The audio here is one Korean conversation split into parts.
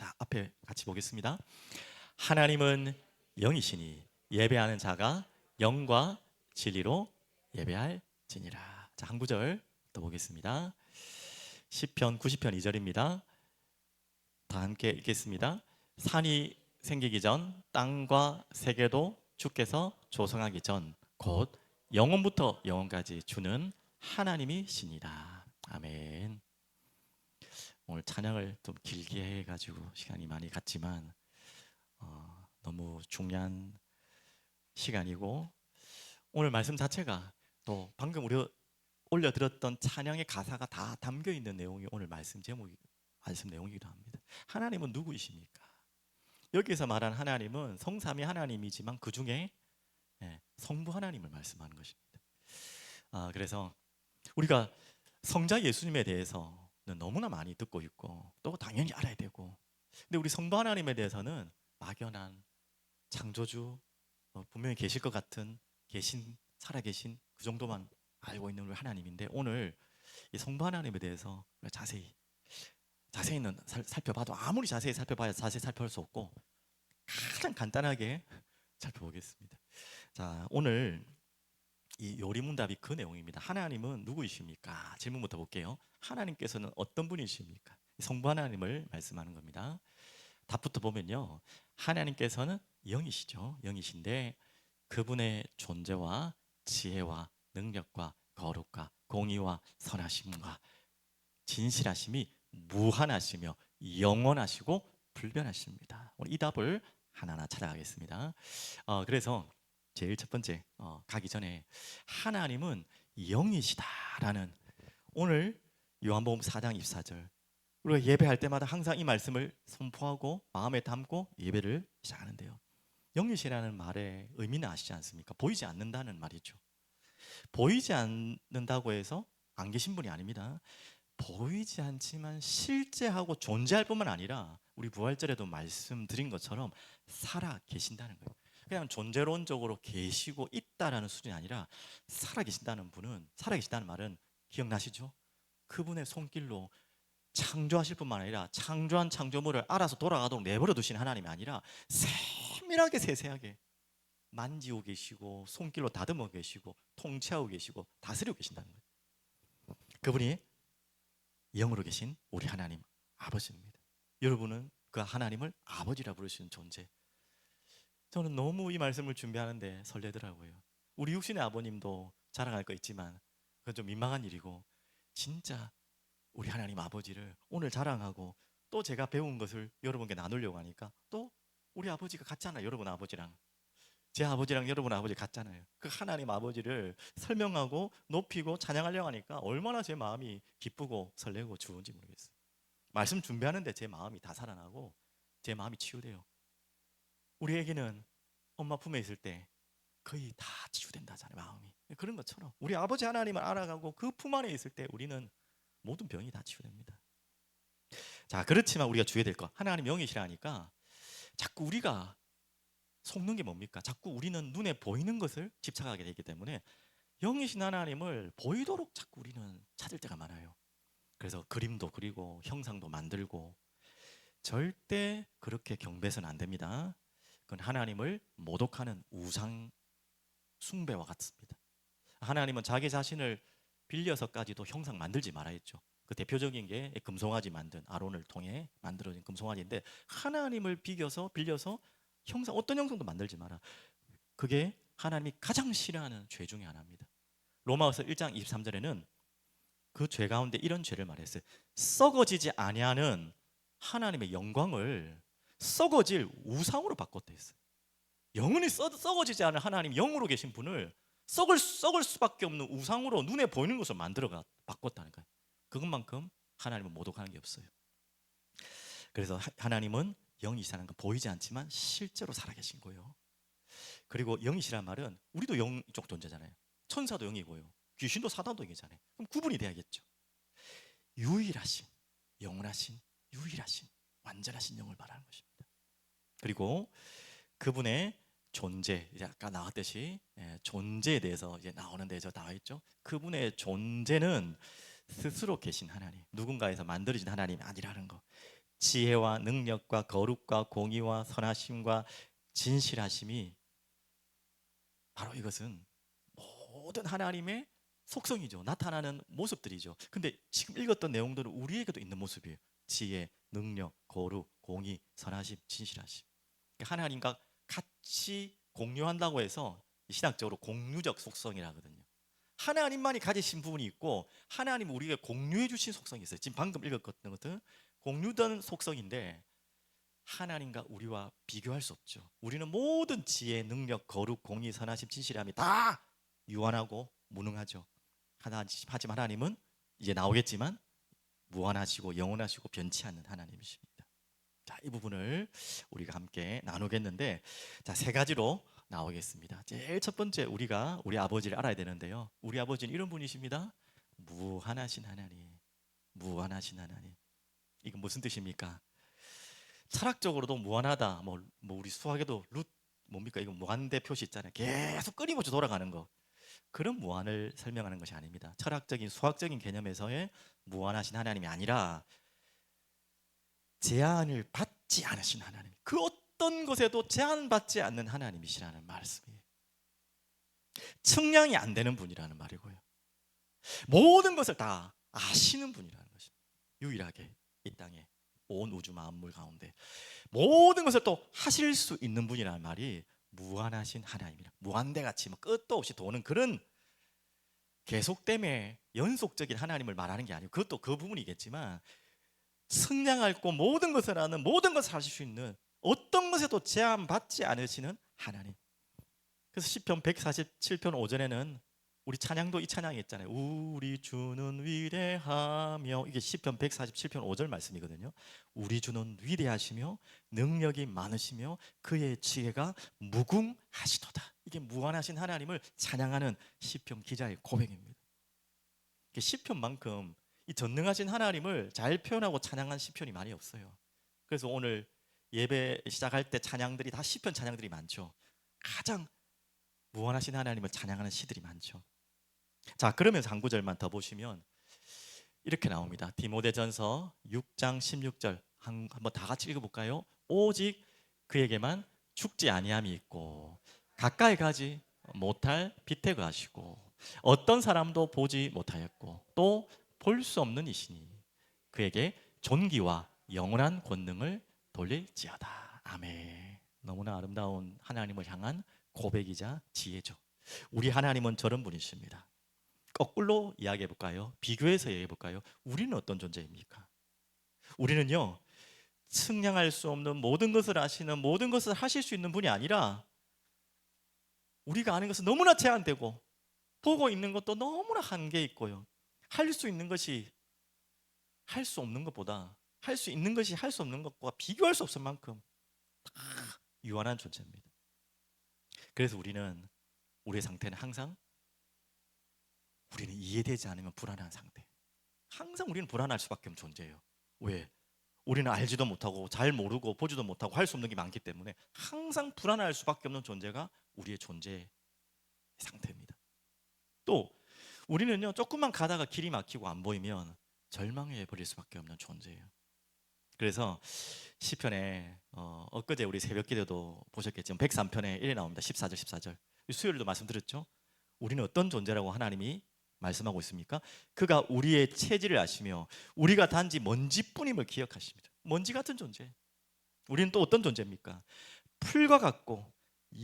자, 앞에 같이 보겠습니다. 하나님은 영이시니 예배하는 자가 영과 진리로 예배할지니라. 자, 한 구절 더 보겠습니다. 시편 90편 2절입니다. 다 함께 읽겠습니다. 산이 생기기 전 땅과 세계도 주께서 조성하기 전 곧 영원부터 영원까지 주는 하나님이시니라. 아멘. 오늘 찬양을 좀 길게 해가지고 시간이 많이 갔지만 너무 중요한 시간이고, 오늘 말씀 자체가 또 방금 우리 올려드렸던 찬양의 가사가 다 담겨 있는 내용이 오늘 말씀 제목이 말씀 내용이기도 합니다. 하나님은 누구이십니까? 여기서 말한 하나님은 성삼위 하나님이지만 그 중에 성부 하나님을 말씀하는 것입니다. 그래서 우리가 성자 예수님에 대해서는 너무나 많이 듣고 있고 또 당연히 알아야 되고, 근데 우리 성부 하나님에 대해서는 막연한 창조주, 분명히 계실 것 같은 살아계신 그 정도만 알고 있는 우리 하나님인데, 오늘 이 성부 하나님에 대해서 자세히는 살펴봐도 아무리 자세히 살펴봐야 자세히 살펴볼 수 없고 가장 간단하게 살펴보겠습니다. 자, 오늘 이 요리문답이 그 내용입니다. 하나님은 누구이십니까? 질문부터 볼게요. 하나님께서는 어떤 분이십니까? 성부 하나님을 말씀하는 겁니다. 답부터 보면요, 하나님께서는 영이시죠. 영이신데 그분의 존재와 지혜와 능력과 거룩과 공의와 선하심과 진실하심이 무한하시며 영원하시고 불변하십니다. 오늘 이 답을 하나하나 찾아가겠습니다. 그래서 제일 첫 번째, 가기 전에 하나님은 영이시다라는, 오늘 요한복음 4장 24절, 우리가 예배할 때마다 항상 이 말씀을 선포하고 마음에 담고 예배를 시작하는데요, 영이시라는 말의 의미는 아시지 않습니까? 보이지 않는다는 말이죠. 보이지 않는다고 해서 안 계신 분이 아닙니다. 보이지 않지만 실제하고 존재할 뿐만 아니라 우리 부활절에도 말씀드린 것처럼 살아 계신다는 거예요. 그냥 존재론적으로 계시고 있다라는 수준이 아니라 살아 계신다는 분은, 살아 계신다는 말은 기억나시죠? 그분의 손길로 창조하실 뿐만 아니라 창조한 창조물을 알아서 돌아가도록 내버려 두신 하나님이 아니라 세밀하게 세세하게 만지고 계시고 손길로 다듬어 계시고 통치하고 계시고 다스리고 계신다는 거예요. 그분이 영으로 계신 우리 하나님 아버지입니다. 여러분은 그 하나님을 아버지라 부르시는 존재. 저는 너무 이 말씀을 준비하는데 설레더라고요. 우리 육신의 아버님도 자랑할 거 있지만 그건 좀 민망한 일이고, 진짜 우리 하나님 아버지를 오늘 자랑하고 또 제가 배운 것을 여러분께 나누려고 하니까 또 우리 아버지가 같잖아요. 여러분 아버지랑 제 아버지랑 여러분 아버지 같잖아요. 그 하나님 아버지를 설명하고 높이고 찬양하려고 하니까 얼마나 제 마음이 기쁘고 설레고 좋은지 모르겠어요. 말씀 준비하는데 제 마음이 다 살아나고 제 마음이 치유돼요. 우리 애기는 엄마 품에 있을 때 거의 다 치유된다잖아요, 마음이. 그런 것처럼 우리 아버지 하나님을 알아가고 그 품 안에 있을 때 우리는 모든 병이 다 치유됩니다. 자, 그렇지만 우리가 주의해야 될 것, 하나님 영이시라니까 자꾸 우리가 속는 게 뭡니까? 자꾸 우리는 눈에 보이는 것을 집착하게 되기 때문에 영이신 하나님을 보이도록 자꾸 우리는 찾을 때가 많아요. 그래서 그림도 그리고 형상도 만들고, 절대 그렇게 경배해서는 안 됩니다. 그건 하나님을 모독하는 우상 숭배와 같습니다. 하나님은 자기 자신을 빌려서까지도 형상 만들지 말아 했죠. 그 대표적인 게 금송아지 만든 아론을 통해 만들어진 금송아지인데, 하나님을 빌려서 형상, 어떤 형상도 만들지 마라. 그게 하나님이 가장 싫어하는 죄 중에 하나입니다. 로마서 1장 23절에는 그 죄 가운데 이런 죄를 말했어요. 썩어지지 아니하는 하나님의 영광을 썩어질 우상으로 바꿨다 했어요. 영원히 썩어지지 않은 하나님, 영으로 계신 분을 썩을 수밖에 없는 우상으로 눈에 보이는 것을 만들어 바꿨다는 거예요. 그것만큼 하나님은 모독하는 게 없어요. 그래서 하나님은 영이시라는 건 보이지 않지만 실제로 살아계신 거예요. 그리고 영이시란 말은 우리도 영적 존재잖아요. 천사도 영이고요, 귀신도 사단도 영이잖아요. 그럼 구분이 돼야겠죠. 유일하신, 영원하신, 유일하신, 완전하신 영을 말하는 것입니다. 그리고 그분의 존재, 이제 아까 나왔듯이 존재에 대해서 이제 나오는데 저 나와 있죠. 그분의 존재는 스스로 계신 하나님, 누군가에서 만들어진 하나님이 아니라는 거. 지혜와 능력과 거룩과 공의와 선하심과 진실하심이 바로 이것은 모든 하나님의 속성이죠. 나타나는 모습들이죠. 근데 지금 읽었던 내용들은 우리에게도 있는 모습이에요. 지혜, 능력, 거룩, 공의, 선하심, 진실하심. 하나님과 같이 공유한다고 해서 신학적으로 공유적 속성이라 하거든요. 하나님만이 가지신 부분이 있고 하나님 우리에게 공유해 주신 속성이 있어요. 지금 방금 읽었던 것은 공유된 속성인데 하나님과 우리와 비교할 수 없죠. 우리는 모든 지혜, 능력, 거룩, 공의, 선하심, 진실함이 다 유한하고 무능하죠. 하지만 하나님은 이제 나오겠지만 무한하시고 영원하시고 변치 않는 하나님이십니다. 자, 이 부분을 우리가 함께 나누겠는데, 자, 세 가지로 나오겠습니다. 제일 첫 번째 우리가 우리 아버지를 알아야 되는데요. 우리 아버지는 이런 분이십니다. 무한하신 하나님. 무한하신 하나님. 이건 무슨 뜻입니까? 철학적으로도 무한하다. 뭐 우리 수학에도 뭡니까? 이거 무한대 표시 있잖아요. 계속 끊임없이 돌아가는 거. 그런 무한을 설명하는 것이 아닙니다. 철학적인 수학적인 개념에서의 무한하신 하나님이 아니라 제한을 받지 않으신 하나님, 그 어떤 것에도 제한받지 않는 하나님이시라는 말씀이에요. 측량이 안 되는 분이라는 말이고요. 모든 것을 다 아시는 분이라는 것입니다. 유일하게 이 땅에 온 우주 만물 가운데 모든 것을 또 하실 수 있는 분이라는 말이 무한하신 하나님이라. 무한대같이 뭐 끝도 없이 도는 그런 계속됨의 연속적인 하나님을 말하는 게 아니고, 그것도 그 부분이겠지만 승량할 거 모든 것을 아는, 모든 것을 하실 수 있는, 어떤 것에도 제한받지 않으시는 하나님. 그래서 시편 147편 5절에는 우리 찬양도 이 찬양이 있잖아요. 우리 주는 위대하며, 이게 시편 147편 5절 말씀이거든요. 우리 주는 위대하시며 능력이 많으시며 그의 지혜가 무궁하시도다. 이게 무한하신 하나님을 찬양하는 시편 기자의 고백입니다. 시편만큼 이 전능하신 하나님을 잘 표현하고 찬양한 시편이 많이 없어요. 그래서 오늘 예배 시작할 때 찬양들이 다 시편 찬양들이 많죠. 가장 무한하신 하나님을 찬양하는 시들이 많죠. 자, 그러면서 한 구절만 더 보시면 이렇게 나옵니다. 디모데전서 6장 16절 한번 다 같이 읽어볼까요? 오직 그에게만 죽지 아니함이 있고 가까이 가지 못할 빛에 거하시고 어떤 사람도 보지 못하였고 또 볼 수 없는 이시니 그에게 존귀와 영원한 권능을 돌릴지어다. 아멘. 너무나 아름다운 하나님을 향한 고백이자 지혜죠. 우리 하나님은 저런 분이십니다. 거꾸로 이야기해 볼까요? 비교해서 얘기해 볼까요? 우리는 어떤 존재입니까? 우리는요, 측량할 수 없는 모든 것을 아시는, 모든 것을 하실 수 있는 분이 아니라 우리가 아는 것은 너무나 제한되고 보고 있는 것도 너무나 한계 있고요. 할 수 있는 것이 할 수 없는 것보다, 할 수 있는 것이 할 수 없는 것과 비교할 수 없을 만큼 다 유한한 존재입니다. 그래서 우리의 상태는 항상 우리는 이해되지 않으면 불안한 상태. 항상 우리는 불안할 수밖에 없는 존재예요. 왜? 우리는 알지도 못하고 잘 모르고 보지도 못하고 할 수 없는 게 많기 때문에 항상 불안할 수밖에 없는 존재가 우리의 존재 상태입니다. 또 우리는요, 조금만 가다가 길이 막히고 안 보이면 절망해 버릴 수밖에 없는 존재예요. 그래서 시편에 엊그제 우리 새벽 기도도 보셨겠지만 103편에 이래 나옵니다. 14절 14절. 수요일도 말씀드렸죠. 우리는 어떤 존재라고 하나님이 말씀하고 있습니까? 그가 우리의 체질을 아시며 우리가 단지 먼지뿐임을 기억하십니다. 먼지 같은 존재. 우리는 또 어떤 존재입니까? 풀과 같고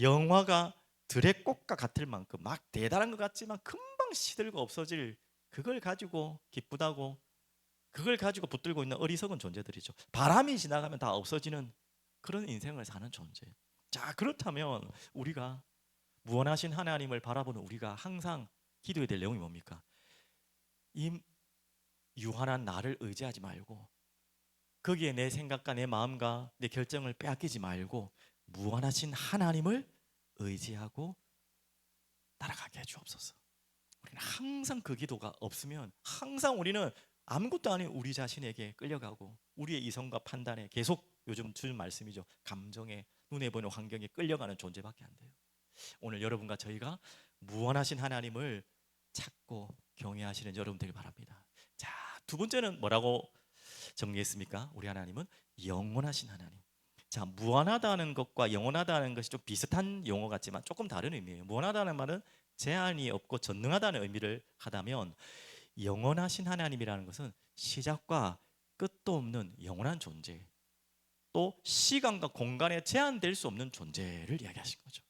영화가 들의 꽃과 같을 만큼 막 대단한 것 같지만 금방 시들고 없어질, 그걸 가지고 기쁘다고 그걸 가지고 붙들고 있는 어리석은 존재들이죠. 바람이 지나가면 다 없어지는 그런 인생을 사는 존재. 자, 그렇다면 우리가 무한하신 하나님을 바라보는 우리가 항상 기도해야 될 내용이 뭡니까? 이 유한한 나를 의지하지 말고 거기에 내 생각과 내 마음과 내 결정을 빼앗기지 말고 무한하신 하나님을 의지하고 따라가게 해주옵소서. 우리는 항상 그 기도가 없으면 항상 우리는 아무것도 아닌 우리 자신에게 끌려가고 우리의 이성과 판단에 계속, 요즘 주는 말씀이죠, 감정에, 눈에 보이는 환경에 끌려가는 존재밖에 안 돼요. 오늘 여러분과 저희가 무한하신 하나님을 찾고 경외하시는 여러분 되길 바랍니다. 자, 두 번째는 뭐라고 정리했습니까? 우리 하나님은 영원하신 하나님. 자, 무한하다는 것과 영원하다는 것이 좀 비슷한 용어 같지만 조금 다른 의미예요. 무한하다는 말은 제한이 없고 전능하다는 의미를 하다면, 영원하신 하나님이라는 것은 시작과 끝도 없는 영원한 존재, 또 시간과 공간에 제한될 수 없는 존재를 이야기하신 거죠.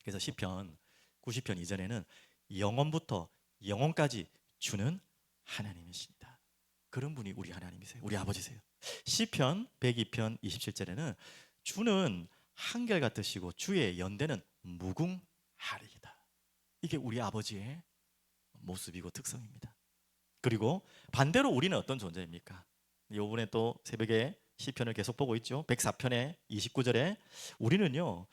그래서 시편 90편 이전에는 영원부터 영원까지 주는 하나님이십니다. 그런 분이 우리 하나님이세요. 우리 아버지세요. 시편 102편 27절에는 주는 한결같으시고 주의 연대는 무궁하리이다. 이게 우리 아버지의 모습이고 특성입니다. 그리고 반대로 우리는 어떤 존재입니까? 이번에 또 새벽에 시편을 계속 보고 있죠. 104편의 29절에 우리는요,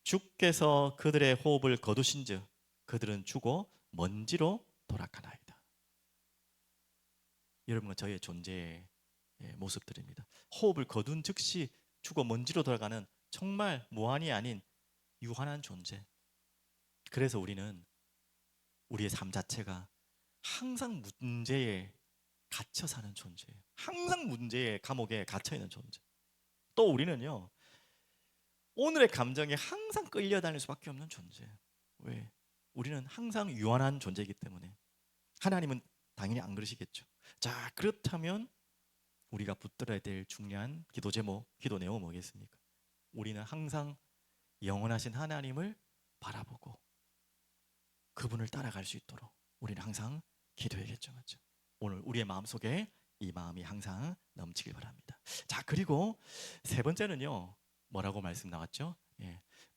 주께서 그들의 호흡을 거두신즉 그들은 죽어 먼지로 돌아가나이다. 여러분과 저의 존재의 모습들입니다. 호흡을 거둔 즉시 죽어 먼지로 돌아가는 정말 무한이 아닌 유한한 존재. 그래서 우리는 우리의 삶 자체가 항상 문제에 갇혀 사는 존재예요. 항상 문제의 감옥에 갇혀 있는 존재. 또 우리는요, 오늘의 감정에 항상 끌려다닐 수밖에 없는 존재예요. 왜? 우리는 항상 유한한 존재이기 때문에. 하나님은 당연히 안 그러시겠죠. 자, 그렇다면 우리가 붙들어야 될 중요한 기도 제목, 기도 내용은 뭐겠습니까? 우리는 항상 영원하신 하나님을 바라보고 그분을 따라갈 수 있도록 우리는 항상 기도해야겠죠. 맞죠? 오늘 우리의 마음속에 이 마음이 항상 넘치길 바랍니다. 자, 그리고 세 번째는요, 뭐라고 말씀 나왔죠?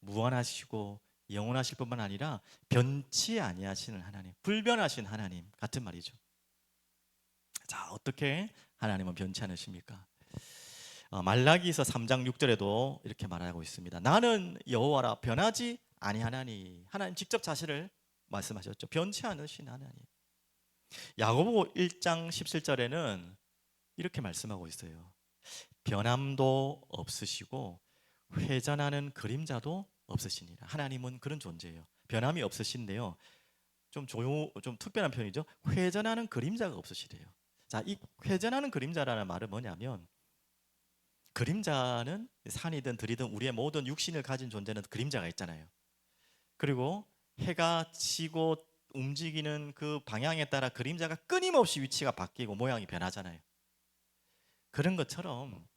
무한하시고 영원하실 뿐만 아니라 변치 아니하시는 하나님, 불변하신 하나님 같은 말이죠. 자, 어떻게 하나님은 변치 않으십니까? 말라기서 3장 6절에도 이렇게 말하고 있습니다. 나는 여호와라 변하지 아니하나니. 하나님 직접 자신을 말씀하셨죠. 변치 않으신 하나님. 야고보 1장 17절에는 이렇게 말씀하고 있어요. 변함도 없으시고 회전하는 그림자도 없으시니라. 하나님은 그런 존재예요. 변함이 없으신데요, 좀 특별한 표현이죠. 회전하는 그림자가 없으시래요. 자, 이 회전하는 그림자라는 말은 뭐냐면, 그림자는 산이든 들이든 우리의 모든 육신을 가진 존재는 그림자가 있잖아요. 그리고 해가 지고 움직이는 그 방향에 따라 그림자가 끊임없이 위치가 바뀌고 모양이 변하잖아요. 그런 것처럼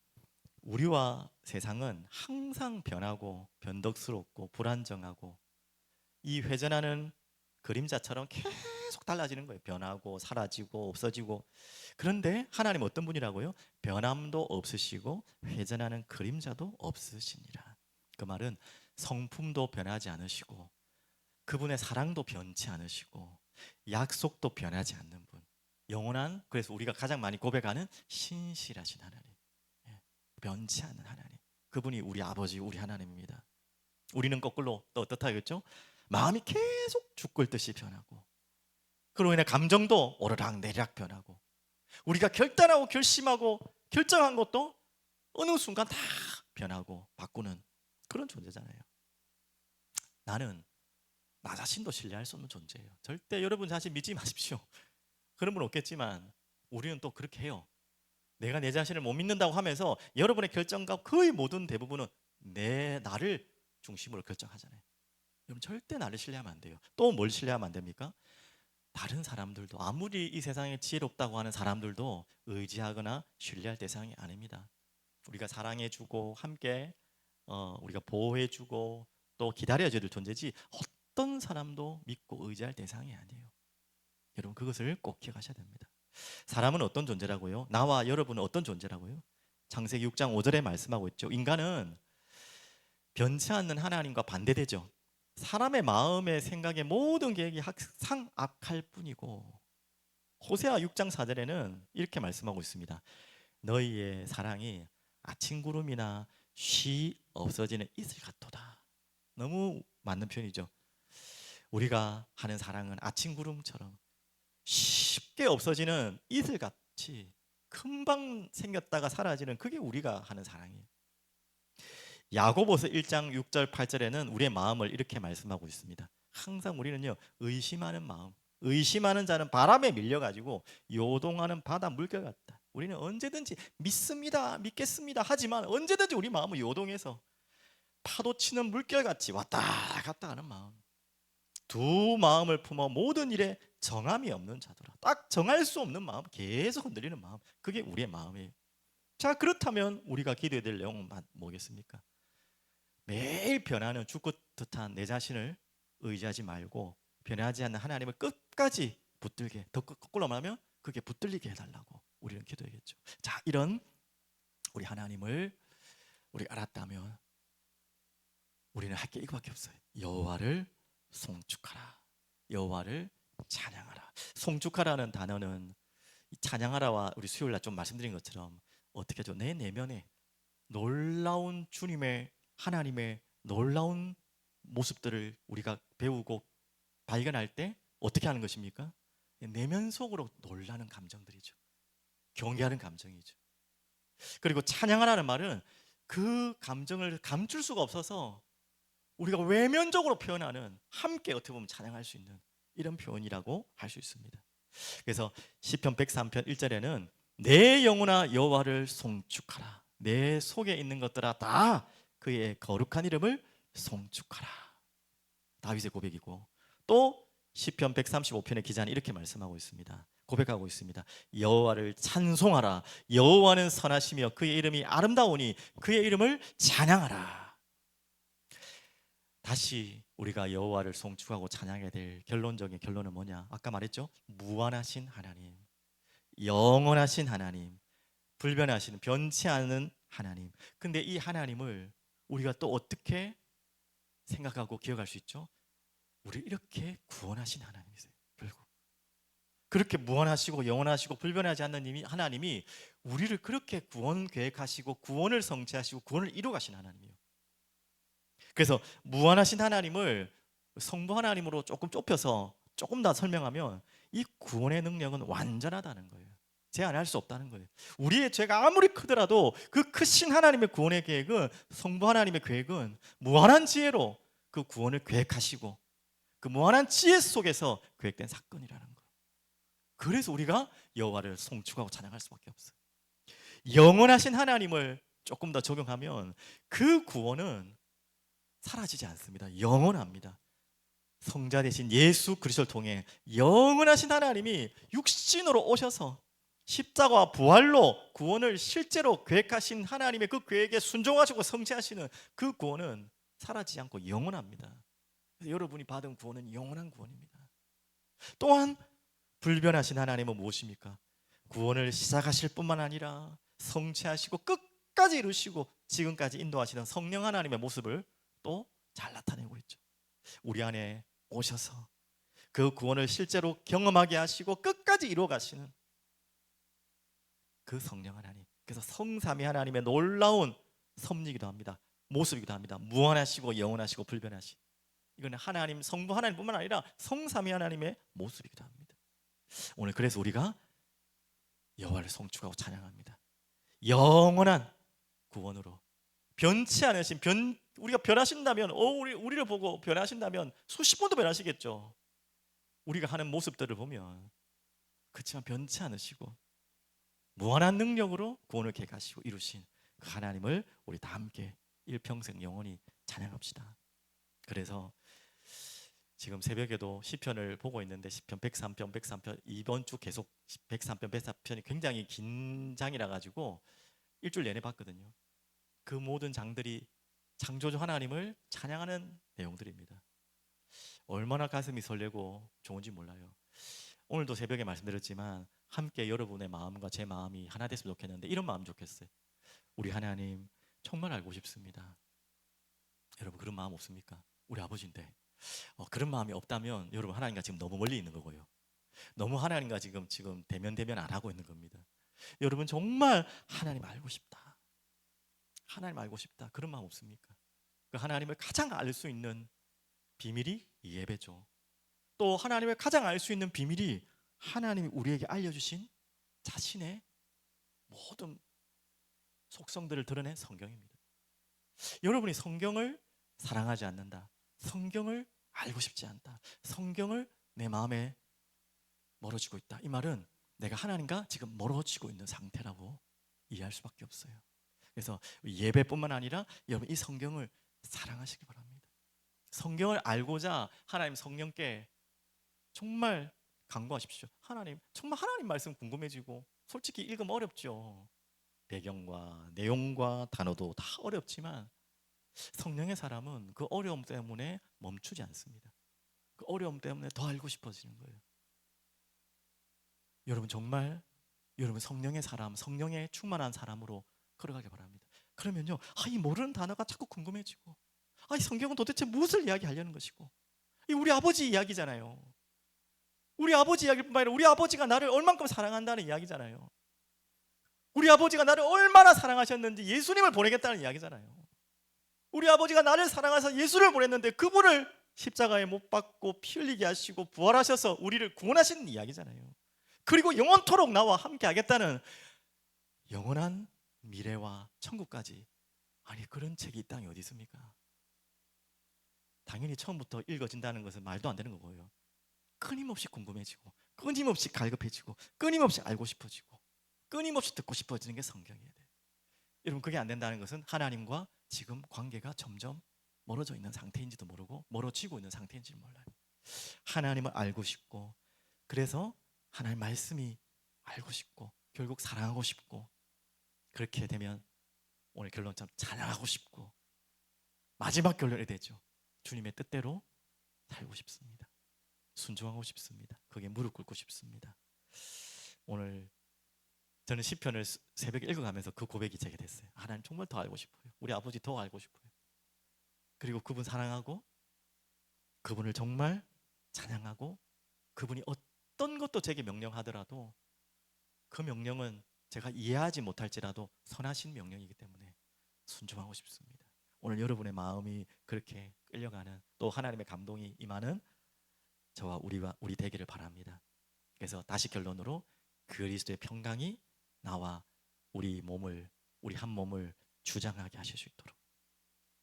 우리와 세상은 항상 변하고 변덕스럽고 불안정하고 이 회전하는 그림자처럼 계속 달라지는 거예요. 변하고 사라지고 없어지고. 그런데 하나님 어떤 분이라고요? 변함도 없으시고 회전하는 그림자도 없으시니라. 그 말은 성품도 변하지 않으시고 그분의 사랑도 변치 않으시고 약속도 변하지 않는 분, 영원한, 그래서 우리가 가장 많이 고백하는 신실하신 하나님, 변치 않는 하나님, 그분이 우리 아버지, 우리 하나님입니다. 우리는 거꾸로 또 어떻다겠죠? 마음이 계속 죽을 듯이 변하고, 그로 인해 감정도 오르락 내리락 변하고, 우리가 결단하고 결심하고 결정한 것도 어느 순간 다 변하고 바꾸는 그런 존재잖아요. 나는 나 자신도 신뢰할 수 없는 존재예요. 절대 여러분 자신 믿지 마십시오. 그런 분 없겠지만 우리는 또 그렇게 해요. 내가 내 자신을 못 믿는다고 하면서 여러분의 결정과 거의 모든 대부분은 나를 중심으로 결정하잖아요. 여러분 절대 나를 신뢰하면 안 돼요. 또 뭘 신뢰하면 안 됩니까? 다른 사람들도, 아무리 이 세상에 지혜롭다고 하는 사람들도 의지하거나 신뢰할 대상이 아닙니다. 우리가 사랑해주고 함께 우리가 보호해주고 또 기다려줘야 될 존재지, 어떤 사람도 믿고 의지할 대상이 아니에요. 여러분 그것을 꼭 기억하셔야 됩니다. 사람은 어떤 존재라고요? 나와 여러분은 어떤 존재라고요? 창세기 6장 5절에 말씀하고 있죠. 인간은 변치 않는 하나님과 반대되죠. 사람의 마음의 생각의 모든 계획이 항상 악할 뿐이고, 호세아 6장 4절에는 이렇게 말씀하고 있습니다. 너희의 사랑이 아침 구름이나 쉬 없어지는 이슬 같도다. 너무 맞는 표현이죠. 우리가 하는 사랑은 아침 구름처럼 쉽게 없어지는 이슬같이 금방 생겼다가 사라지는, 그게 우리가 하는 사랑이에요. 야고보서 1장 6절 8절에는 우리의 마음을 이렇게 말씀하고 있습니다. 항상 우리는요, 의심하는 마음, 의심하는 자는 바람에 밀려가지고 요동하는 바다 물결 같다. 우리는 언제든지 믿습니다, 믿겠습니다 하지만 언제든지 우리 마음은 요동해서 파도 치는 물결같이 왔다 갔다 하는 마음, 두 마음을 품어 모든 일에 정함이 없는 자더라. 딱 정할 수 없는 마음, 계속 흔들리는 마음, 그게 우리의 마음이에요. 자, 그렇다면 우리가 기도해야 될 내용은 뭐겠습니까? 매일 변하는 죽고 듯한 내 자신을 의지하지 말고 변하지 않는 하나님을 끝까지 붙들게, 더 거꾸로 말하면 그게 붙들리게 해달라고 우리는 기도해야겠죠. 자, 이런 우리 하나님을 우리 알았다면 우리는 할 게 이거밖에 없어요. 여호와를 송축하라, 여호와를 찬양하라. 송축하라는 단어는 찬양하라와 우리 수요일 날 좀 말씀드린 것처럼 어떻게 하죠? 내 내면에 놀라운 주님의, 하나님의 놀라운 모습들을 우리가 배우고 발견할 때 어떻게 하는 것입니까? 내면 속으로 놀라는 감정들이죠. 경계하는 감정이죠. 그리고 찬양하라는 말은 그 감정을 감출 수가 없어서 우리가 외면적으로 표현하는, 함께 어떻게 보면 찬양할 수 있는 이런 표현이라고 할 수 있습니다. 그래서 시편 103편 1절에는 내 영혼아 여호와를 송축하라, 내 속에 있는 것들아 다 그의 거룩한 이름을 송축하라. 다윗의 고백이고, 또 시편 135편의 기자는 이렇게 말씀하고 있습니다. 고백하고 있습니다. 여호와를 찬송하라, 여호와는 선하시며 그의 이름이 아름다우니 그의 이름을 찬양하라. 다시 우리가 여호와를 송축하고 찬양해야 될 결론적인 결론은 뭐냐? 아까 말했죠? 무한하신 하나님, 영원하신 하나님, 불변하시는, 변치 않는 하나님. 근데 이 하나님을 우리가 또 어떻게 생각하고 기억할 수 있죠? 우리 이렇게 구원하신 하나님이세요. 결국 그렇게 무한하시고 영원하시고 불변하지 않는 하나님이 우리를 그렇게 구원 계획하시고 구원을 성취하시고 구원을 이루어 가신 하나님이에요. 그래서 무한하신 하나님을 성부 하나님으로 조금 좁혀서 조금 더 설명하면 이 구원의 능력은 완전하다는 거예요. 제한할 수 없다는 거예요. 우리의 죄가 아무리 크더라도 그 크신 하나님의 구원의 계획은, 성부 하나님의 계획은 무한한 지혜로 그 구원을 계획하시고 그 무한한 지혜 속에서 계획된 사건이라는 거예요. 그래서 우리가 여호와를 송축하고 찬양할 수밖에 없어요. 영원하신 하나님을 조금 더 적용하면 그 구원은 사라지지 않습니다. 영원합니다. 성자 되신 예수 그리스도를 통해 영원하신 하나님이 육신으로 오셔서 십자가와 부활로 구원을 실제로 계획하신 하나님의 그 계획에 순종하시고 성취하시는 그 구원은 사라지지 않고 영원합니다. 그래서 여러분이 받은 구원은 영원한 구원입니다. 또한 불변하신 하나님은 무엇입니까? 구원을 시작하실 뿐만 아니라 성취하시고 끝까지 이루시고 지금까지 인도하시는 성령 하나님의 모습을 또 잘 나타내고 있죠. 우리 안에 오셔서 그 구원을 실제로 경험하게 하시고 끝까지 이루어 가시는 그 성령 하나님. 그래서 성삼위 하나님의 놀라운 섭리이기도 합니다. 모습이기도 합니다. 무한하시고 영원하시고 불변하시. 이거는 하나님, 성부 하나님뿐만 아니라 성삼위 하나님의 모습이기도 합니다. 오늘 그래서 우리가 여호와를 송축하고 찬양합니다. 영원한 구원으로 변치 않으신, 우리가 변하신다면, 우리를 보고 변하신다면 수십 번도 변하시겠죠. 우리가 하는 모습들을 보면. 그렇지만 변치 않으시고 무한한 능력으로 구원을 계획하시고 이루신 그 하나님을 우리 다 함께 일평생 영원히 찬양합시다. 그래서 지금 새벽에도 시편을 보고 있는데 시편 103편 이번 주 계속 103편 104편이 굉장히 긴 장이라 가지고 일주일 내내 봤거든요. 그 모든 장들이 창조주 하나님을 찬양하는 내용들입니다. 얼마나 가슴이 설레고 좋은지 몰라요. 오늘도 새벽에 말씀드렸지만 함께 여러분의 마음과 제 마음이 하나 됐으면 좋겠는데 이런 마음 좋겠어요. 우리 하나님 정말 알고 싶습니다. 여러분 그런 마음 없습니까? 우리 아버지인데 그런 마음이 없다면 여러분 하나님과 지금 너무 멀리 있는 거고요. 너무 하나님과 지금 대면 안 하고 있는 겁니다. 여러분 정말 하나님 알고 싶다. 하나님 알고 싶다. 그런 마음 없습니까? 그 하나님을 가장 알 수 있는 비밀이 예배죠. 또 하나님을 가장 알 수 있는 비밀이 하나님이 우리에게 알려주신 자신의 모든 속성들을 드러낸 성경입니다. 여러분이 성경을 사랑하지 않는다, 성경을 알고 싶지 않다, 성경을 내 마음에 멀어지고 있다, 이 말은 내가 하나님과 지금 멀어지고 있는 상태라고 이해할 수밖에 없어요. 그래서 예배뿐만 아니라 여러분 이 성경을 사랑하시기 바랍니다. 성경을 알고자 하나님 성령께 정말 간구하십시오. 하나님, 정말 하나님 말씀 궁금해지고 솔직히 읽으면 어렵죠. 배경과 내용과 단어도 다 어렵지만 성령의 사람은 그 어려움 때문에 멈추지 않습니다. 그 어려움 때문에 더 알고 싶어지는 거예요. 여러분 정말 여러분 성령의 사람, 성령에 충만한 사람으로 걸어가기 바랍니다. 그러면요, 이 모르는 단어가 자꾸 궁금해지고, 이 성경은 도대체 무엇을 이야기하려는 것이고, 이 우리 아버지 이야기잖아요. 우리 아버지 이야기뿐만 아니라 우리 아버지가 나를 얼만큼 사랑한다는 이야기잖아요. 우리 아버지가 나를 얼마나 사랑하셨는지 예수님을 보내겠다는 이야기잖아요. 우리 아버지가 나를 사랑하셔서 예수를 보냈는데 그분을 십자가에 못 박고 피 흘리게 하시고 부활하셔서 우리를 구원하시는 이야기잖아요. 그리고 영원토록 나와 함께 하겠다는 영원한 미래와 천국까지. 아니 그런 책이 이 땅에 어디 있습니까? 당연히 처음부터 읽어진다는 것은 말도 안 되는 거고요. 끊임없이 궁금해지고 끊임없이 갈급해지고 끊임없이 알고 싶어지고 끊임없이 듣고 싶어지는 게 성경이에요. 여러분 그게 안 된다는 것은 하나님과 지금 관계가 점점 멀어져 있는 상태인지도 모르고 멀어지고 있는 상태인지도 몰라요. 하나님을 알고 싶고 그래서 하나님 말씀이 알고 싶고 결국 사랑하고 싶고 그렇게 되면 오늘 결론처럼 찬양하고 싶고 마지막 결론이 되죠. 주님의 뜻대로 살고 싶습니다. 순종하고 싶습니다. 거기에 무릎 꿇고 싶습니다. 오늘 저는 시편을 새벽에 읽어가면서 그 고백이 제게 됐어요. 하나님 정말 더 알고 싶어요. 우리 아버지 더 알고 싶어요. 그리고 그분 사랑하고 그분을 정말 찬양하고 그분이 어떤 것도 제게 명령하더라도 그 명령은 제가 이해하지 못할지라도 선하신 명령이기 때문에 순종하고 싶습니다. 오늘 여러분의 마음이 그렇게 끌려가는 또 하나님의 감동이 임하는 저와 우리 되기를 바랍니다. 그래서 다시 결론으로 그리스도의 평강이 나와 우리 한 몸을 주장하게 하실 수 있도록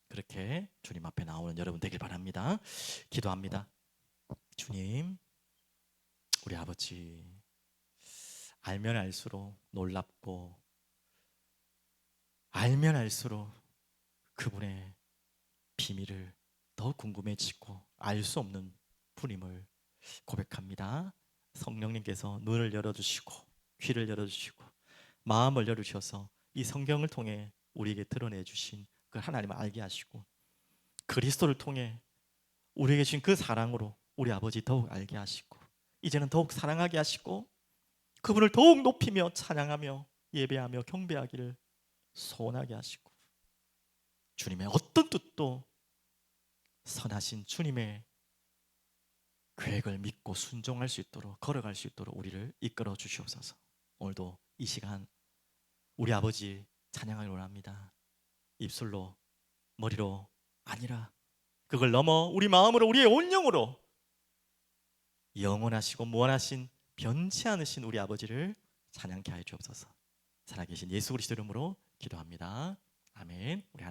그렇게 주님 앞에 나오는 여러분 되길 바랍니다. 기도합니다. 주님, 우리 아버지 알면 알수록 놀랍고 알면 알수록 그분의 비밀을 더 궁금해지고 알 수 없는 분임을 고백합니다. 성령님께서 눈을 열어주시고 귀를 열어주시고 마음을 열어주셔서 이 성경을 통해 우리에게 드러내 주신 그 하나님을 알게 하시고 그리스도를 통해 우리에게 주신 그 사랑으로 우리 아버지 더욱 알게 하시고 이제는 더욱 사랑하게 하시고 그분을 더욱 높이며 찬양하며 예배하며 경배하기를 소원하게 하시고 주님의 어떤 뜻도 선하신 주님의 계획을 믿고 순종할 수 있도록 걸어갈 수 있도록 우리를 이끌어 주시옵소서. 오늘도 이 시간 우리 아버지 찬양하기를 원합니다. 입술로 머리로 아니라 그걸 넘어 우리 마음으로 우리의 온 영으로 영원하시고 무한하신 변치 않으신 우리 아버지를 찬양케 하여 주옵소서. 살아계신 예수 그리스도 이름으로 기도합니다. 아멘. 우리